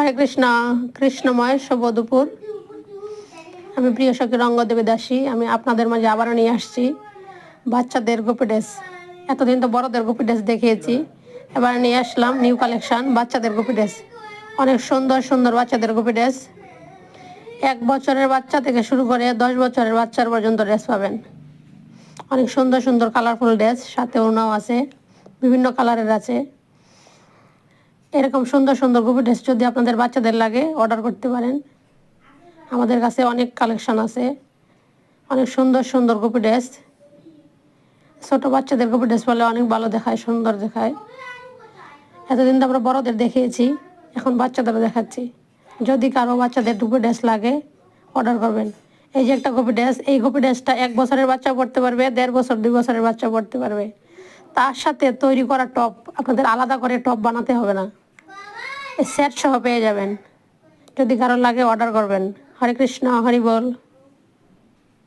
হরে কৃষ্ণ। কৃষ্ণময় শুভ দুপুর। আমি প্রিয় সখী রঙ্গদেবী দাসী। আমি আপনাদের মাঝে আবারও নিয়ে আসছি বাচ্চাদের গোপী ড্রেস। এতদিন তো বড়দের গোপী ড্রেস দেখিয়েছি, এবার নিয়ে আসলাম নিউ কালেকশন বাচ্চাদের গোপী ড্রেস। অনেক সুন্দর সুন্দর বাচ্চাদের গোপী ড্রেস। 1 বছরের বাচ্চা থেকে শুরু করে 10 বছরের বাচ্চার পর্যন্ত ড্রেস পাবেন। অনেক সুন্দর সুন্দর কালারফুল ড্রেস, সাথে ওড়নাও আছে, বিভিন্ন কালারের আছে। এরকম সুন্দর সুন্দর গোপী ড্রেস যদি আপনাদের বাচ্চাদের লাগে অর্ডার করতে পারেন। আমাদের কাছে অনেক কালেকশন আছে, অনেক সুন্দর সুন্দর গোপী ড্রেস। ছোটো বাচ্চাদের গোপী ড্রেস পরলে অনেক ভালো দেখায়, সুন্দর দেখায়। এতদিন তো আমরা বড়দের দেখিয়েছি, এখন বাচ্চাদেরও দেখাচ্ছি। যদি কারো বাচ্চাদের গোপী ড্রেস লাগে অর্ডার করবেন। এই যে একটা গোপী ড্রেস, এই গোপী ড্রেসটা 1 বছরের বাচ্চা পড়তে পারবে, 1.5 বছর 2 বছরের বাচ্চা পড়তে পারবে। তার সাথে তৈরি করা টপ, আপনাদের আলাদা করে টপ বানাতে হবে না, সেট সহ পেয়ে যাবেন। যদি কারো লাগে অর্ডার করবেন। হরে কৃষ্ণ, হরি বল।